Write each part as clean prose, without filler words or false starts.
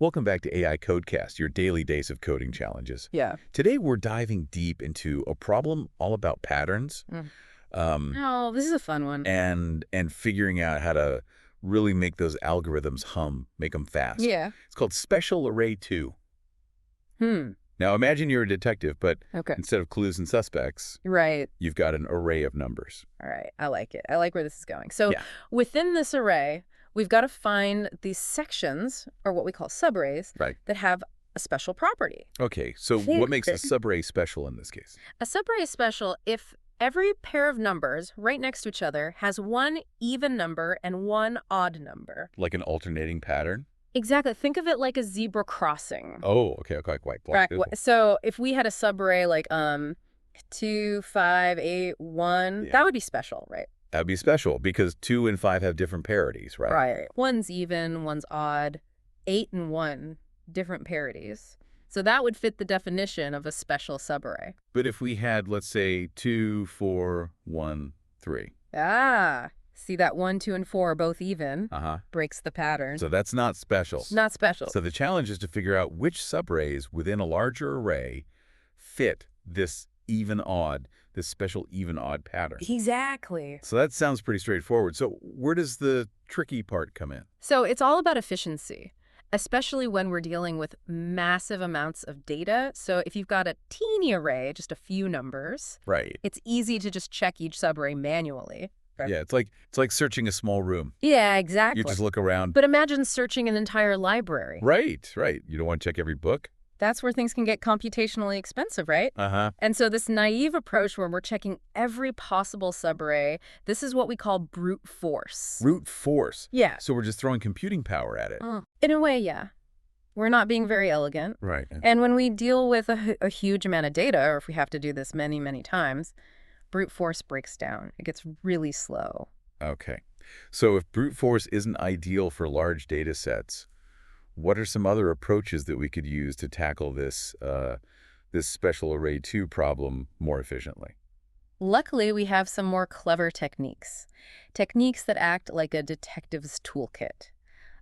Welcome back to AI.Code.Cast, your daily dose of coding challenges. Yeah. Today, we're diving deep into a problem all about patterns Oh, this is a fun one. and figuring out how to really make those algorithms hum, make them fast. Yeah. It's called Special Array 2. Hmm. Now, imagine you're a detective, but Okay. instead of clues and suspects, Right. you've got an array of numbers. All right. I like it. I like where this is going. So Yeah. within this array, we've got to find these sections, or what we call subarrays, Right. that have a special property. Okay, so what makes a subarray special in this case? A subarray is special if every pair of numbers right next to each other has one even number and one odd number. Like an alternating pattern? Exactly. Think of it like a zebra crossing. Oh, okay, quite. Right. So if we had a subarray like 2, 5, 8, 1, that would be special, right? That would be special because 2 and 5 have different parities, right? Right. One's even, one's odd. 8 and 1, different parities. So that would fit the definition of a special subarray. But if we had, let's say, 2, 4, 1, 3. Ah, see that 1, 2, and 4 are both even. Uh-huh. Breaks the pattern. So that's not special. Not special. So the challenge is to figure out which subarrays within a larger array fit this this special even-odd pattern. Exactly. So that sounds pretty straightforward. So where does the tricky part come in? So it's all about efficiency, especially when we're dealing with massive amounts of data. So if you've got a teeny array, just a few numbers, Right. it's easy to just check each subarray manually. Right. Yeah, it's like searching a small room. Yeah, exactly. You just look around. But imagine searching an entire library. Right. You don't want to check every book? That's where things can get computationally expensive, right? Uh-huh. And so this naive approach where we're checking every possible subarray, this is what we call brute force. Brute force. Yeah. So we're just throwing computing power at it. In a way, yeah. We're not being very elegant. Right. And when we deal with a huge amount of data, or if we have to do this many, many times, brute force breaks down. It gets really slow. Okay. So if brute force isn't ideal for large data sets, what are some other approaches that we could use to tackle this special array 2 problem more efficiently? Luckily, we have some more clever techniques. Techniques that act like a detective's toolkit,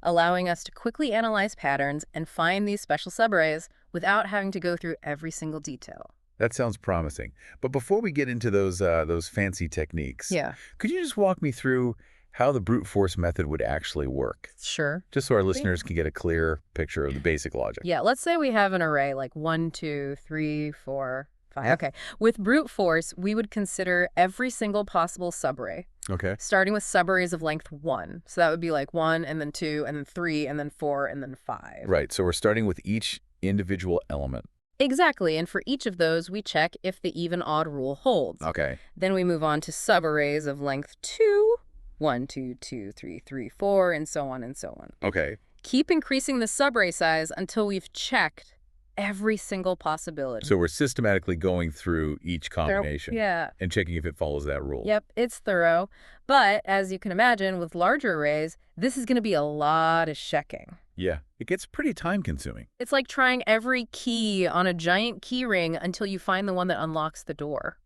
allowing us to quickly analyze patterns and find these special subarrays without having to go through every single detail. That sounds promising. But before we get into those fancy techniques, could you just walk me through how the brute force method would actually work? Sure. Just so our listeners can get a clear picture of the basic logic. Yeah, let's say we have an array like 1, 2, 3, 4, 5. Okay. With brute force, we would consider every single possible subarray. Okay. Starting with subarrays of length 1. So that would be like 1, and then 2, and then 3, and then 4, and then 5. Right. So we're starting with each individual element. Exactly, and for each of those, we check if the even-odd rule holds. Okay. Then we move on to subarrays of length 2, 1, 2, 2, 3, 3, 4, and so on and so on. Okay. Keep increasing the subarray size until we've checked every single possibility. So we're systematically going through each combination and checking if it follows that rule. Yep, it's thorough. But as you can imagine, with larger arrays, this is going to be a lot of checking. Yeah, it gets pretty time-consuming. It's like trying every key on a giant key ring until you find the one that unlocks the door.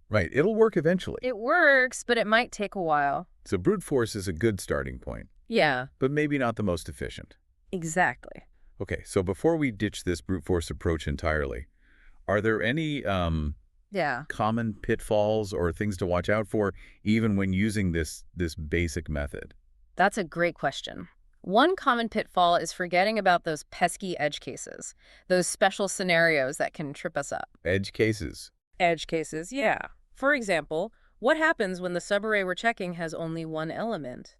Right, it'll work eventually. It works, but it might take a while. So brute force is a good starting point. Yeah. But maybe not the most efficient. Exactly. Okay, so before we ditch this brute force approach entirely, are there any common pitfalls or things to watch out for even when using this basic method? That's a great question. One common pitfall is forgetting about those pesky edge cases, those special scenarios that can trip us up. Edge cases? Edge cases, yeah. For example, what happens when the subarray we're checking has only one element?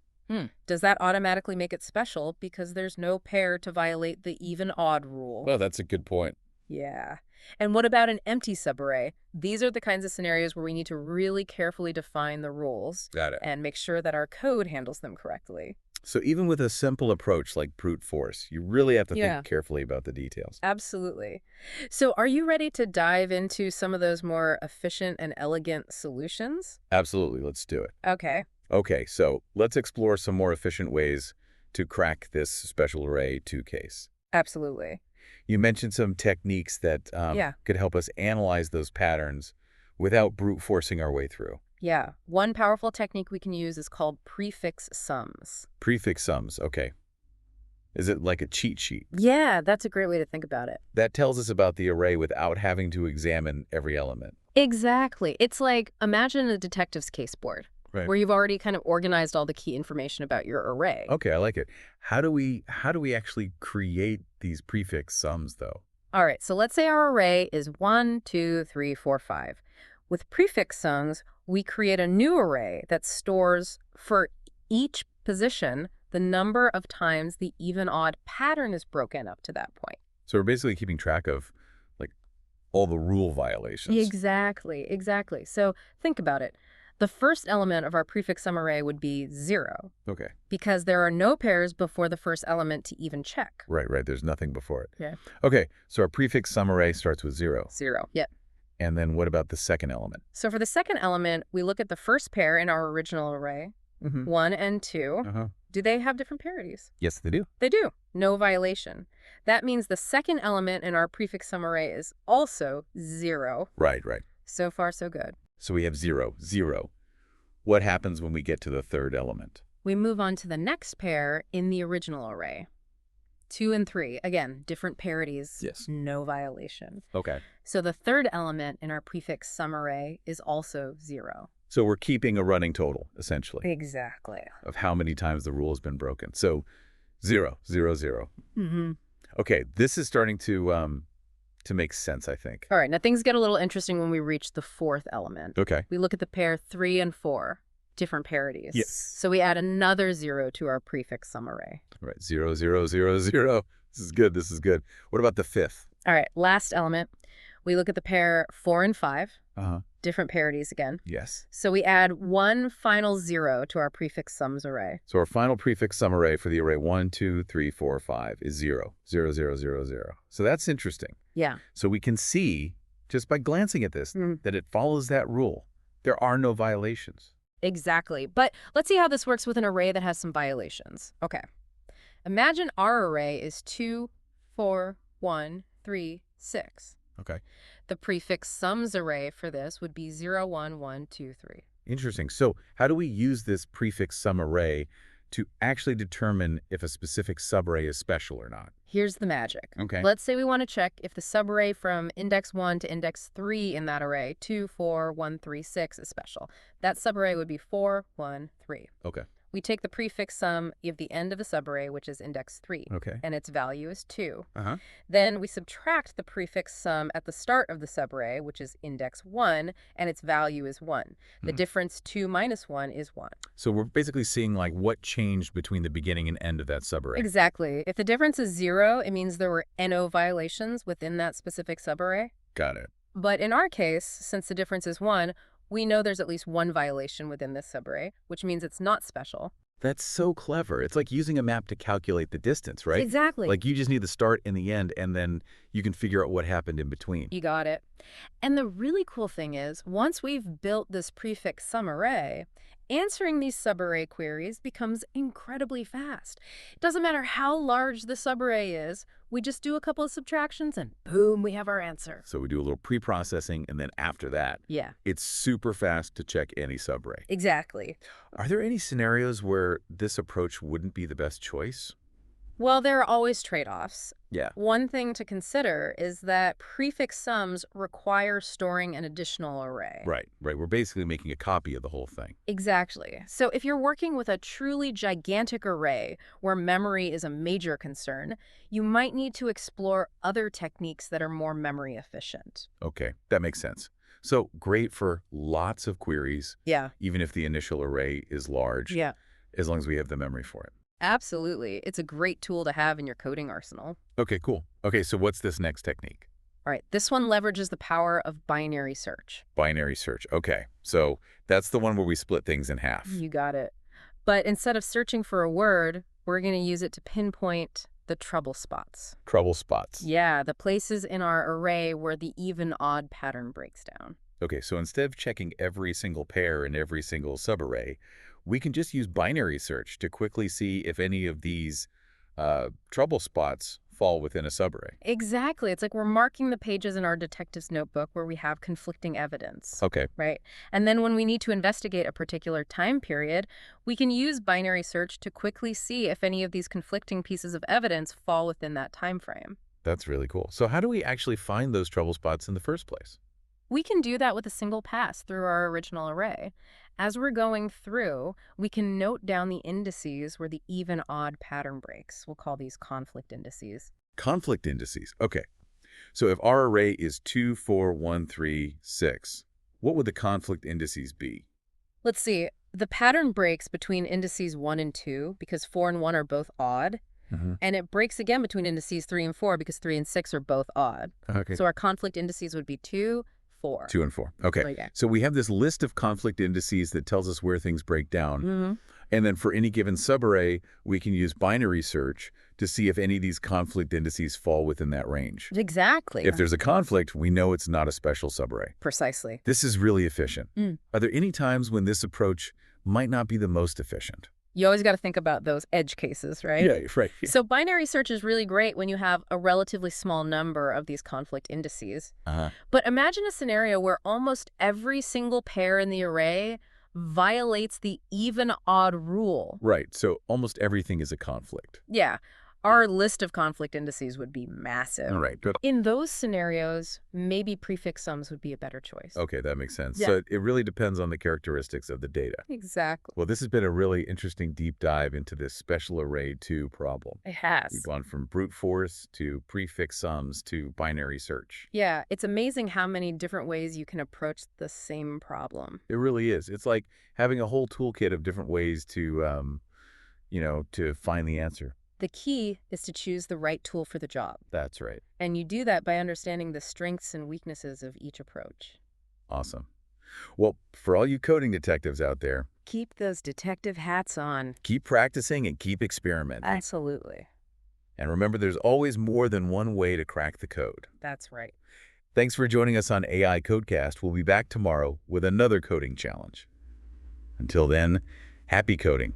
Does that automatically make it special because there's no pair to violate the even-odd rule? Well, that's a good point. Yeah. And what about an empty subarray? These are the kinds of scenarios where we need to really carefully define the rules. Got it. And make sure that our code handles them correctly. So even with a simple approach like brute force, you really have to think carefully about the details. Absolutely. So are you ready to dive into some of those more efficient and elegant solutions? Absolutely. Let's do it. Okay. Okay, so let's explore some more efficient ways to crack this special array 2 case. Absolutely. You mentioned some techniques that could help us analyze those patterns without brute forcing our way through. Yeah. One powerful technique we can use is called prefix sums. Prefix sums, okay. Is it like a cheat sheet? Yeah, that's a great way to think about it. That tells us about the array without having to examine every element. Exactly. It's like, imagine a detective's case board, Right. where you've already kind of organized all the key information about your array. Okay, I like it. How do we actually create these prefix sums, though? All right, so let's say our array is 1, 2, 3, 4, 5. With prefix sums, we create a new array that stores for each position the number of times the even-odd pattern is broken up to that point. So we're basically keeping track of, like, all the rule violations. Exactly, exactly. So think about it. The first element of our prefix sum array would be 0, Okay. because there are no pairs before the first element to even check. Right. There's nothing before it. Yeah. Okay, so our prefix sum array starts with 0. 0. Yep. And then what about the second element? So for the second element, we look at the first pair in our original array, Mm-hmm. 1 and 2. Uh-huh. Do they have different parities? Yes, they do. They do. No violation. That means the second element in our prefix sum array is also 0. Right. So far, so good. So we have 0, 0. What happens when we get to the third element? We move on to the next pair in the original array. 2 and 3. Again, different parities. Yes. No violation. Okay. So the third element in our prefix sum array is also 0. So we're keeping a running total, essentially, Exactly. of how many times the rule has been broken. So 0, 0, 0. Mm-hmm. Okay, this is starting to make sense, I think. All right, now things get a little interesting when we reach the fourth element. Okay. We look at the pair 3 and 4, different parities. Yes. So we add another 0 to our prefix sum array. Right. 0, 0, 0, 0. This is good. This is good. What about the fifth? All right, last element. We look at the pair 4 and 5, Uh-huh. different parities again. Yes. So we add one final 0 to our prefix sums array. So our final prefix sum array for the array 1, 2, 3, 4, 5 is 0, 0, 0, 0, 0. So that's interesting. Yeah. So we can see, just by glancing at this, Mm. that it follows that rule. There are no violations. Exactly. But let's see how this works with an array that has some violations. Okay. Imagine our array is 2, 4, 1, 3, 6. Okay. The prefix sums array for this would be 0, 1, 1, 2, 3. Interesting. So how do we use this prefix sum array to actually determine if a specific subarray is special or not? Here's the magic. Okay. Let's say we want to check if the subarray from index 1 to index 3 in that array, 2, 4, 1, 3, 6, is special. That subarray would be 4, 1, 3. Okay. We take the prefix sum of the end of the subarray, which is index 3, Okay. and its value is 2. Uh-huh. Then we subtract the prefix sum at the start of the subarray, which is index 1, and its value is 1. The difference 2 minus 1 is 1. So we're basically seeing like what changed between the beginning and end of that subarray. Exactly. If the difference is 0, it means there were NO violations within that specific subarray. Got it. But in our case, since the difference is 1, we know there's at least one violation within this subarray, which means it's not special. That's so clever. It's like using a map to calculate the distance, right? Exactly. Like you just need the start and the end, and then you can figure out what happened in between. You got it. And the really cool thing is, once we've built this prefix sum array, answering these subarray queries becomes incredibly fast. It doesn't matter how large the subarray is, we just do a couple of subtractions and boom, we have our answer. So we do a little pre-processing, and then after that, Yeah, it's super fast to check any subarray. exactly. Are there any scenarios where this approach wouldn't be the best choice? Well, there are always trade-offs. Yeah. One thing to consider is that prefix sums require storing an additional array. Right. We're basically making a copy of the whole thing. Exactly. So if you're working with a truly gigantic array where memory is a major concern, you might need to explore other techniques that are more memory efficient. Okay, that makes sense. So great for lots of queries, Yeah. even if the initial array is large, Yeah. as long as we have the memory for it. Absolutely. It's a great tool to have in your coding arsenal. Okay, cool. Okay, so what's this next technique? All right, this one leverages the power of binary search. Binary search. Okay, so that's the one where we split things in half. You got it. But instead of searching for a word, we're going to use it to pinpoint the trouble spots. Trouble spots. Yeah, the places in our array where the even-odd pattern breaks down. Okay, so instead of checking every single pair in every single subarray, we can just use binary search to quickly see if any of these trouble spots fall within a subarray. Exactly. It's like we're marking the pages in our detective's notebook where we have conflicting evidence, Okay, right? And then when we need to investigate a particular time period, we can use binary search to quickly see if any of these conflicting pieces of evidence fall within that time frame. that's really cool. So how do we actually find those trouble spots in the first place? We can do that with a single pass through our original array. As we're going through, we can note down the indices where the even-odd pattern breaks. We'll call these conflict indices. Conflict indices. Okay. So if our array is 2, 4, 1, 3, 6, what would the conflict indices be? Let's see. The pattern breaks between indices 1 and 2 because 4 and 1 are both odd, Hmm. and it breaks again between indices 3 and 4 because 3 and 6 are both odd. Okay. So our conflict indices would be 2, 4. 2 and 4. Okay. Okay. So we have this list of conflict indices that tells us where things break down. Mm-hmm. And then for any given subarray, we can use binary search to see if any of these conflict indices fall within that range. Exactly. If there's a conflict, we know it's not a special subarray. Precisely. This is really efficient. Mm. Are there any times when this approach might not be the most efficient? You always got to think about those edge cases, right? Yeah, right. So binary search is really great when you have a relatively small number of these conflict indices. Uh-huh. But imagine a scenario where almost every single pair in the array violates the even-odd rule. Right. So almost everything is a conflict. Yeah, our list of conflict indices would be massive. All right. Good. In those scenarios, maybe prefix sums would be a better choice. Okay, that makes sense. Yeah. So it really depends on the characteristics of the data. Exactly. Well, this has been a really interesting deep dive into this special array 2 problem. It has. We've gone from brute force to prefix sums to binary search. Yeah, it's amazing how many different ways you can approach the same problem. It really is. It's like having a whole toolkit of different ways to, to find the answer. The key is to choose the right tool for the job. That's right. And you do that by understanding the strengths and weaknesses of each approach. Awesome. Well, for all you coding detectives out there, Keep those detective hats on. keep practicing and keep experimenting. Absolutely. And remember, there's always more than one way to crack the code. That's right. Thanks for joining us on AI.Code.Cast. We'll be back tomorrow with another coding challenge. Until then, happy coding.